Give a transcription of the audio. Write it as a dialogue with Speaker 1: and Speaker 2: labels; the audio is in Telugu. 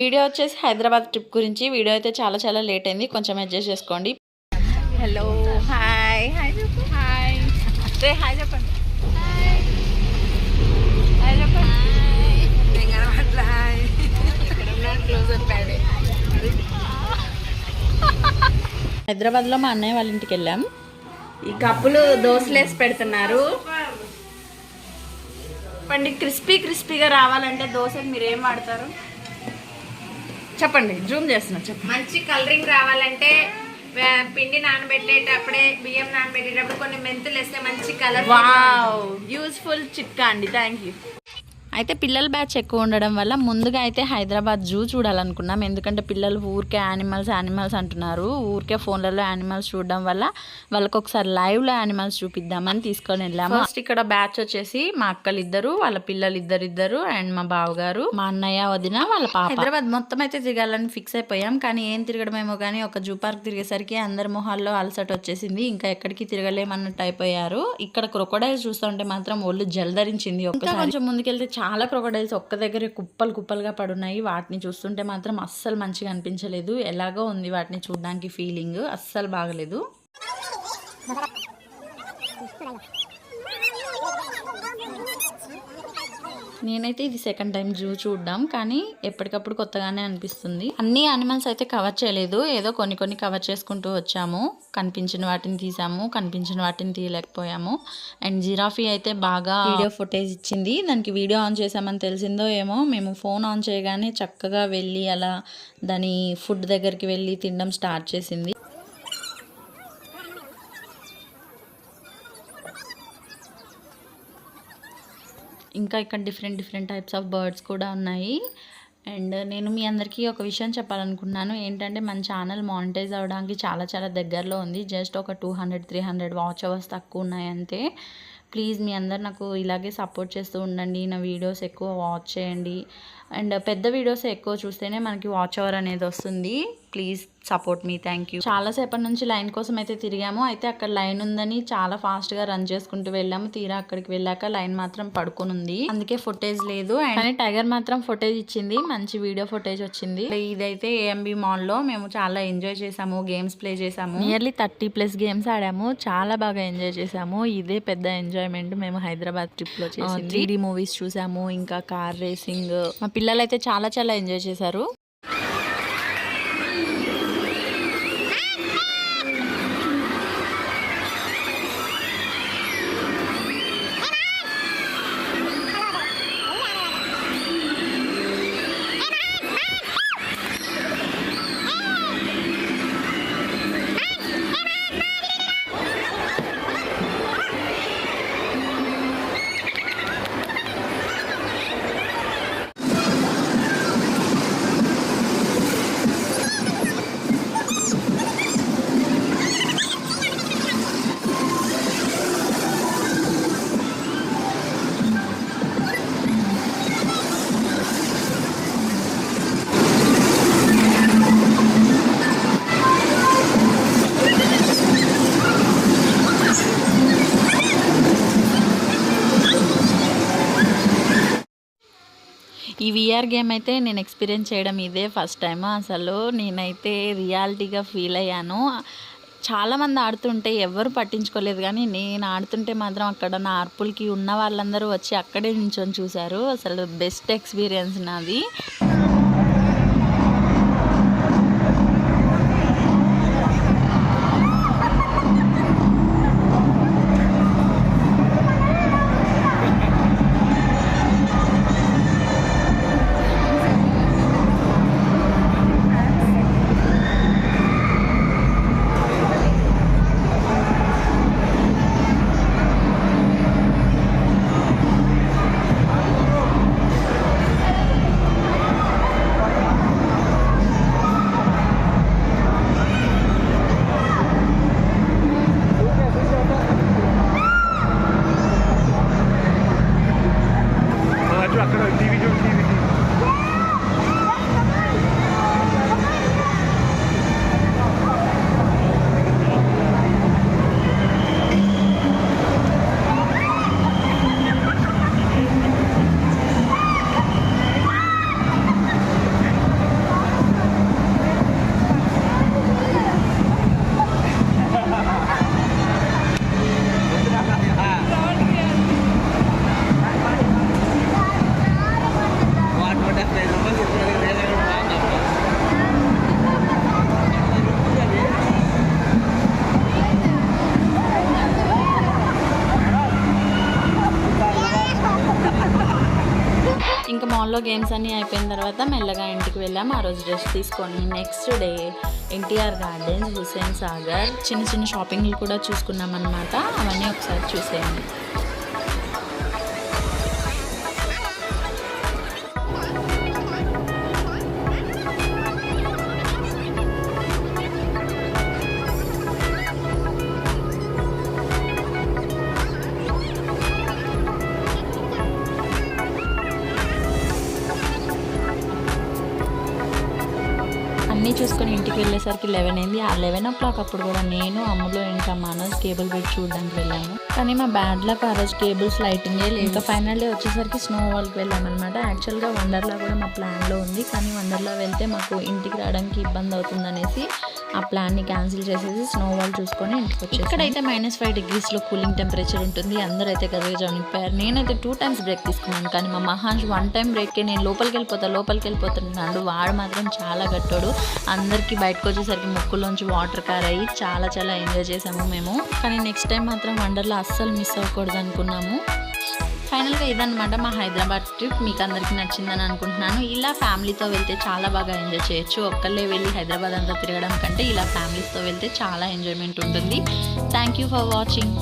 Speaker 1: వీడియో వచ్చేసి హైదరాబాద్ ట్రిప్ గురించి. వీడియో అయితే చాలా లేట్ అయింది, కొంచెం అడ్జస్ట్ చేసుకోండి. హలో, హాయ్ హాయ్ చెప్పు. హాయ్ రే, హాయ్ చెప్పండి. హాయ్ చెప్పండి. హైదరాబాద్లో మా అన్నయ్య వాళ్ళ ఇంటికి వెళ్ళాం. ఈ కప్పులు దోశలు వేసి పెడుతున్నారు. పండి క్రిస్పీగా రావాలంటే దోశలు మీరు ఏం వాడతారు చెప్పండి, జూమ్ చేస్తున్నా. చెప్పండి.
Speaker 2: మంచి కలరింగ్ రావాలంటే పిండి నానబెట్టేటప్పుడే, బియ్యం నానబెట్టేటప్పుడు కొన్ని మెంతులు వేస్తే మంచి కలర్.
Speaker 1: వావ్, యూస్ఫుల్ చిట్కా అండి, థ్యాంక్ యూ. అయితే పిల్లల బ్యాచ్ ఎక్కువ ఉండడం వల్ల ముందుగా అయితే హైదరాబాద్ జూ చూడాలనుకున్నాం. ఎందుకంటే పిల్లలు ఊరికే యానిమల్స్ అంటున్నారు. ఊరికే ఫోన్లలో యానిమల్స్ చూడడం వల్ల వాళ్ళకి ఒకసారి లైవ్లో యానిమల్స్ చూపిద్దామని తీసుకొని వెళ్ళాము. ఫస్ట్ ఇక్కడ బ్యాచ్ వచ్చేసి మా అక్కలు ఇద్దరు, వాళ్ళ పిల్లలు ఇద్దరు అండ్ మా బావగారు, మా అన్నయ్య, వదిన, వాళ్ళ పాప. హైదరాబాద్ మొత్తం అయితే తిరగాలని ఫిక్స్ అయిపోయాం. కానీ ఏం తిరగడమేమో కానీ ఒక జూ పార్క్ తిరిగేసరికి అందరి మొహాల్లో అలసట వచ్చేసింది. ఇంకా ఎక్కడికి తిరగలేమన్నట్టు అయిపోయారు. ఇక్కడ క్రొకోడైల్స్ చూస్తుంటే మాత్రం ఒళ్ళు జలధరించింది. ఒక్కసారి కొంచెం ముందుకెళ్తే చాలా క్రొకోడైల్స్ ఒక్క దగ్గర కుప్పలుగా పడున్నాయి. వాటిని చూస్తుంటే మాత్రం అస్సలు మంచిగా అనిపించలేదు. ఎలాగో ఉంది వాటిని చూడడానికి, ఫీలింగ్ అస్సలు బాగలేదు. నేనైతే ఇది సెకండ్ టైం జూ చూడడం, కానీ ఎప్పటికప్పుడు కొత్తగానే అనిపిస్తుంది. అన్ని యానిమల్స్ అయితే కవర్ చేయలేదు, ఏదో కొన్ని కవర్ చేసుకుంటూ వచ్చాము. కనిపించిన వాటిని తీసాము, కనిపించిన వాటిని తీయలేకపోయాము. అండ్ జిరాఫీ అయితే బాగా వీడియో ఫుటేజ్ ఇచ్చింది. దానికి వీడియో ఆన్ చేసామని తెలిసిందో ఏమో, మేము ఫోన్ ఆన్ చేయగానే చక్కగా వెళ్ళి అలా దాని ఫుడ్ దగ్గరికి వెళ్ళి తినడం స్టార్ట్ చేసింది. ఇంకా ఇక్కడ డిఫరెంట్ టైప్స్ ఆఫ్ బర్డ్స్ కూడా ఉన్నాయి. అండ్ నేను మీ అందరికీ ఒక విషయం చెప్పాలనుకున్నాను. ఏంటంటే మన ఛానల్ మానిటైజ్ అవ్వడానికి చాలా దగ్గరలో ఉంది. జస్ట్ ఒక 200-300 వాచ్ అవర్స్ తక్కువ ఉన్నాయి అంతే. ప్లీజ్ మీ అందరు నాకు ఇలాగే సపోర్ట్ చేస్తూ ఉండండి. నా వీడియోస్ ఎక్కువ వాచ్ చేయండి. అండ్ పెద్ద వీడియోస్ ఎక్కువ చూస్తేనే మనకి వాచ్ అవర్ అనేది వస్తుంది. Please support me, thank you. చాలాసేపటి నుంచి లైన్ కోసం అయితే తిరిగాము. అయితే అక్కడ లైన్ ఉందని చాలా ఫాస్ట్గా రన్ చేసుకుంటూ వెళ్ళాము. తీరా అక్కడికి వెళ్ళాక లైన్ మాత్రం పడుకొని ఉంది, అందుకే ఫుటేజ్ లేదు. కానీ టైగర్ మాత్రం ఫుటేజ్ ఇచ్చింది, మంచి వీడియో ఫుటేజ్ వచ్చింది. ఇదైతే ఏఎంబి మాల్లో మేము చాలా ఎంజాయ్ చేసాము, గేమ్స్ ప్లే చేసాము. నియర్లీ 30+ గేమ్స్ ఆడాము, చాలా బాగా ఎంజాయ్ చేసాము. ఇదే పెద్ద ఎంజాయ్మెంట్ మేము హైదరాబాద్ ట్రిప్ లో చేసింది. 3D మూవీస్ చూసాము, ఇంకా కార్ రేసింగ్. మా పిల్లలు అయితే చాలా ఎంజాయ్ చేశారు. ఈ విఆర్ గేమ్ అయితే నేను ఎక్స్పీరియన్స్ చేయడం ఇదే ఫస్ట్ టైం. అసలు నేనైతే రియాలిటీగా ఫీల్ అయ్యాను. చాలామంది ఆడుతుంటే ఎవరు పట్టించుకోలేదు, కానీ నేను ఆడుతుంటే మాత్రం అక్కడ నా అర్పులకి ఉన్న వాళ్ళందరూ వచ్చి అక్కడే నించొని చూశారు. అసలు బెస్ట్ ఎక్స్పీరియన్స్ నాది. షాప్లో గేమ్స్ అన్నీ అయిపోయిన తర్వాత మెల్లగా ఇంటికి వెళ్ళాము. ఆ రోజు రెస్ట్ తీసుకొని next day NTR gardens, Hussain Sagar చిన్న చిన్న షాపింగ్లు కూడా చూసుకున్నాం అన్నమాట. అవన్నీ ఒకసారి చూసేయండి. అన్నీ చూసుకొని ఇంటికి వెళ్ళేసరికి 11 అయింది. ఆ 11 o'clock అప్పుడు కూడా నేను, అమ్ములో, ఇంకా మనోజ్ కేబుల్ బెడ్ చూడడానికి వెళ్ళాము. కానీ మా బ్యాడ్ లక్ ఆ రోజు కేబుల్స్ లైటింగే లేదు. ఇంకా ఫైనల్ డే వచ్చేసరికి స్నో వాల్కి వెళ్ళామన్నమాట. యాక్చువల్గా వండర్లా కూడా మా ప్లాన్లో ఉంది, కానీ వండర్లా వెళ్తే మాకు ఇంటికి రావడానికి ఇబ్బంది అవుతుందనేసి ఆ ప్లాన్ని క్యాన్సిల్ చేసేసి స్నో వాల్ చూసుకొని ఇంటికి వచ్చి. ఇక్కడైతే -5 degreesలో కూలింగ్ టెంపరేచర్ ఉంటుంది. అందరూ అయితే గదిగా జనిపోయారు. నేనైతే 2 times బ్రేక్ తీసుకున్నాను, కానీ మా మహాంష్ 1 time బ్రేక్కే నేను లోపలికి వెళ్ళిపోతున్నాడు. వాడు మాత్రం చాలా గట్టోడు. అందరికీ బయటకు వచ్చేసరికి ముక్కులోంచి వాటర్ కారాయి. చాలా ఎంజాయ్ చేసాము మేము. కానీ నెక్స్ట్ టైం మాత్రం వండర్లా అస్సలు మిస్ అవ్వకూడదు అనుకున్నాము. ఫైనల్గా ఇదన్నమాట మా హైదరాబాద్ ట్రిప్. మీకు అందరికీ నచ్చిందని అనుకుంటున్నాను. ఇలా ఫ్యామిలీతో వెళ్తే చాలా బాగా ఎంజాయ్ చేయొచ్చు. ఒక్కళ్ళే వెళ్ళి హైదరాబాద్ అంతా తిరగడం కంటే ఇలా ఫ్యామిలీస్తో వెళ్తే చాలా ఎంజాయ్మెంట్ ఉంటుంది. Thank you for watching.